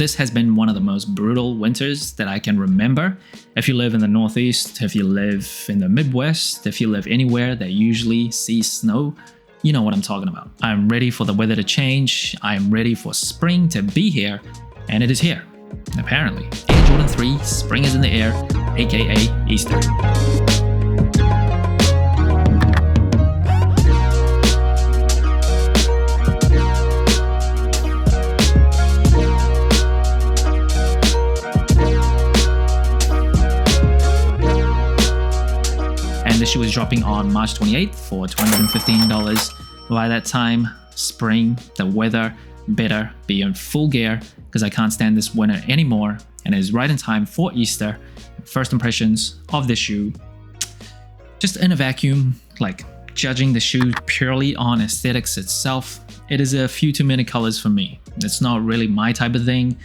This has been one of the most brutal winters that I can remember. If you live in the Northeast, if you live in the Midwest, if you live anywhere that usually sees snow, you know what I'm talking about. I'm ready for the weather to change. I'm ready for spring to be here, and it is here, apparently. Air Jordan 3, spring is in the air, aka Easter. The shoe is dropping on March 28th for $215. By that time, spring, the weather better be in full gear because I can't stand this winter anymore, and it is right in time for Easter. First impressions of the shoe, just in a vacuum, like judging the shoe purely on aesthetics itself, it is a few too many colors for me. It's not really my type of thing.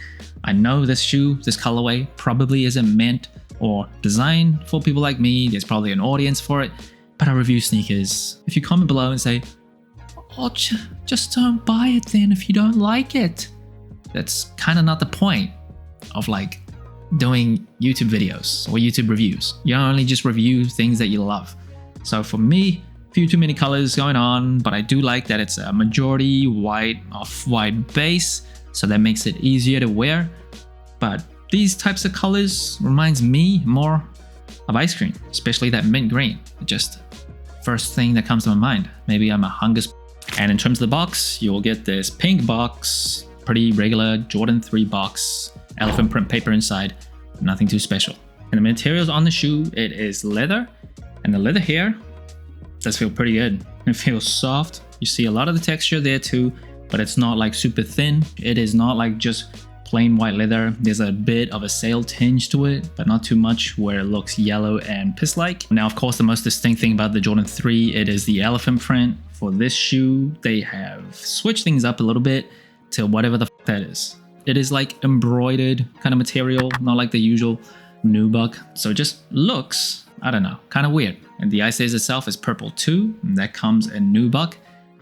I know this shoe, this colorway probably isn't meant or designed for people like me. There's probably an audience for it, but I review sneakers. If you comment below and say, oh, just don't buy it then if you don't like it, that's kind of not the point of like doing YouTube videos or YouTube reviews. You only just review things that you love. So for me, a few too many colors going on, but I do like that it's a majority white, off-white base, so that makes it easier to wear. But these types of colors reminds me more of ice cream, especially that mint green. Just first thing that comes to my mind. Maybe I'm a hunger. And in terms of the box, you'll get this pink box, pretty regular Jordan 3 box, elephant print paper inside, nothing too special. And the materials on the shoe, it is leather, and the leather here does feel pretty good. It feels soft. You see a lot of the texture there too, but it's not like super thin. It is not like just plain white leather. There's a bit of a sail tinge to it, but not too much where it looks yellow and piss-like. Now, of course, the most distinct thing about the Jordan 3, it is the elephant print. For this shoe, they have switched things up a little bit to whatever the f that is. It is like embroidered kind of material, not like the usual nubuck. So it just looks, I don't know, kind of weird. And the Ice Ace itself is purple too. And that comes in nubuck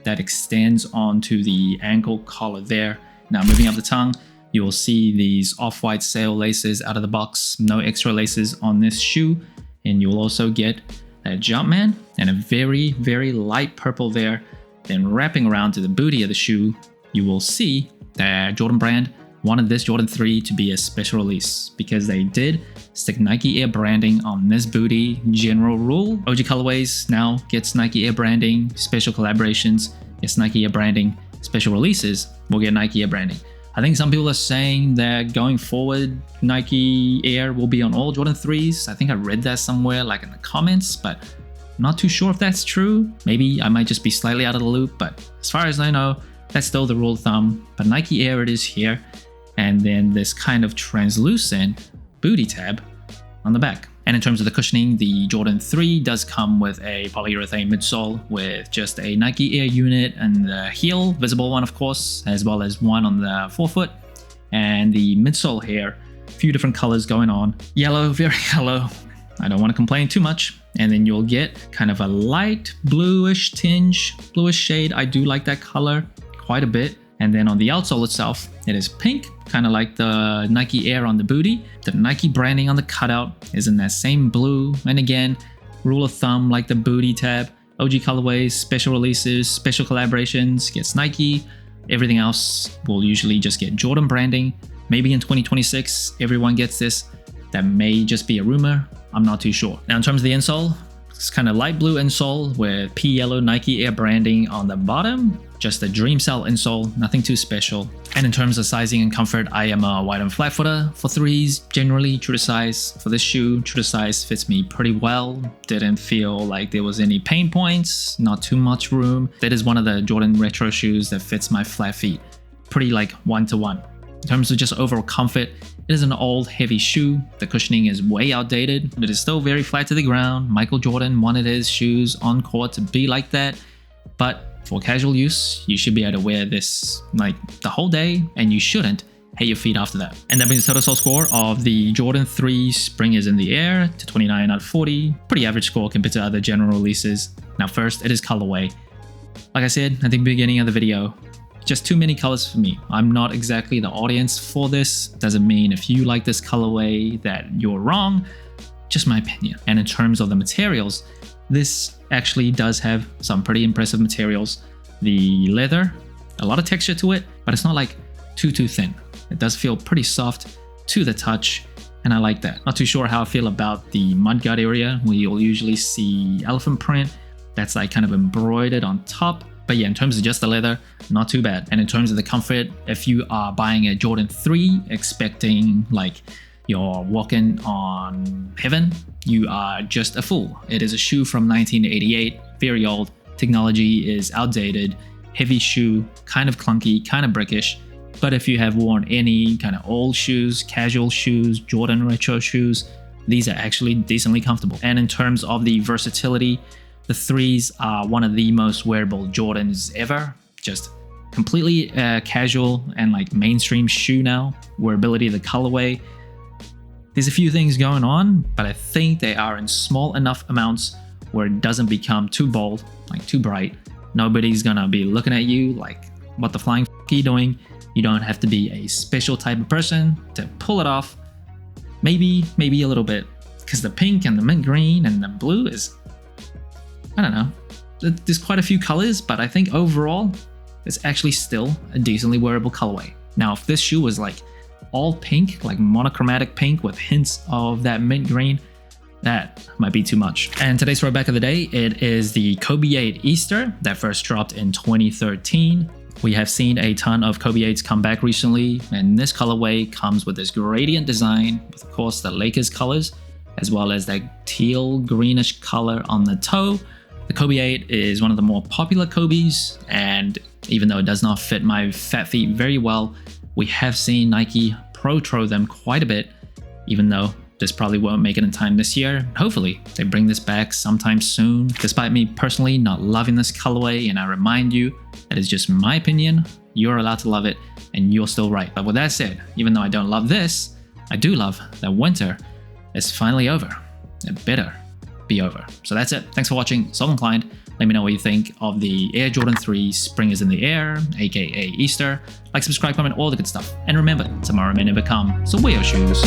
that extends onto the ankle collar there. Now, moving up the tongue, you will see these off-white sail laces out of the box, no extra laces on this shoe. And you will also get a Jumpman and a very, very light purple there. Then wrapping around to the booty of the shoe, you will see that Jordan brand wanted this Jordan 3 to be a special release because they did stick Nike Air branding on this booty. General rule, OG colorways now gets Nike Air branding, special collaborations gets Nike Air branding, special releases will get Nike Air branding. I think some people are saying that going forward, Nike Air will be on all Jordan 3s. I think I read that somewhere, like in the comments, but I'm not too sure if that's true. Maybe I might just be slightly out of the loop, but as far as I know, that's still the rule of thumb. But Nike Air it is here, and then this kind of translucent booty tab on the back. And in terms of the cushioning, the Jordan 3 does come with a polyurethane midsole with just a Nike Air unit and the heel, visible one of course, as well as one on the forefoot. And the midsole here, a few different colors going on. Yellow, very yellow. I don't want to complain too much. And then you'll get kind of a light bluish tinge, bluish shade. I do like that color quite a bit. And then on the outsole itself, it is pink, kind of like the Nike Air on the booty. The Nike branding on the cutout is in that same blue. And again, rule of thumb, like the booty tab, OG colorways, special releases, special collaborations gets Nike. Everything else will usually just get Jordan branding. Maybe in 2026, everyone gets this. That may just be a rumor. I'm not too sure. Now, in terms of the insole, it's kind of light blue insole with P yellow Nike Air branding on the bottom. Just a Dream Cell insole, nothing too special. And in terms of sizing and comfort, I am a wide and flat footer for 3s, generally true to size. For this shoe, true to size fits me pretty well. Didn't feel like there was any pain points, not too much room. That is one of the Jordan retro shoes that fits my flat feet. Pretty like 1-to-1. In terms of just overall comfort, it is an old heavy shoe. The cushioning is way outdated, but it is still very flat to the ground. Michael Jordan wanted his shoes on court to be like that, but for casual use, you should be able to wear this like the whole day, and you shouldn't hate your feet after that. And that brings the total sole score of the Jordan 3 Spring is in the Air to 29 out of 40. Pretty average score compared to other general releases. Now first, it is colorway. Like I said at the beginning of the video, just too many colors for me. I'm not exactly the audience for this. Doesn't mean if you like this colorway that you're wrong, just my opinion. And in terms of the materials, this actually does have some pretty impressive materials. The leather, a lot of texture to it, but it's not like too thin. It does feel pretty soft to the touch, and I like that. Not too sure how I feel about the mudguard area, where you'll usually see elephant print that's like kind of embroidered on top. But yeah, in terms of just the leather, not too bad. And in terms of the comfort, if you are buying a Jordan 3 expecting like you're walking on heaven, you are just a fool. It is a shoe from 1988, very old. Technology is outdated, heavy shoe, kind of clunky, kind of brickish. But if you have worn any kind of old shoes, casual shoes, Jordan retro shoes, these are actually decently comfortable. And in terms of the versatility, the 3s are one of the most wearable Jordans ever. Just completely casual and like mainstream shoe now. Wearability, the colorway. There's a few things going on, but I think they are in small enough amounts where it doesn't become too bold, like too bright. Nobody's gonna be looking at you like, what the flying f*** are you doing? You don't have to be a special type of person to pull it off. Maybe a little bit, because the pink and the mint green and the blue is, I don't know. There's quite a few colors, but I think overall, it's actually still a decently wearable colorway. Now, if this shoe was like all pink, like monochromatic pink with hints of that mint green, that might be too much. And today's throwback of the day, it is the Kobe 8 Easter that first dropped in 2013. We have seen a ton of Kobe 8s come back recently, and this colorway comes with this gradient design with, of course, the Lakers colors, as well as that teal greenish color on the toe. The Kobe 8 is one of the more popular Kobes, and even though it does not fit my fat feet very well, we have seen Nike pro-throw them quite a bit, even though this probably won't make it in time this year. Hopefully, they bring this back sometime soon. Despite me personally not loving this colorway, and I remind you, that is just my opinion, you're allowed to love it, and you're still right. But with that said, even though I don't love this, I do love that winter is finally over. It better be over. So that's it. Thanks for watching. So inclined. Let me know what you think of the Air Jordan 3 Spring is in the Air, aka Easter. Like, subscribe, comment, all the good stuff. And remember, tomorrow may never come, so wear your shoes.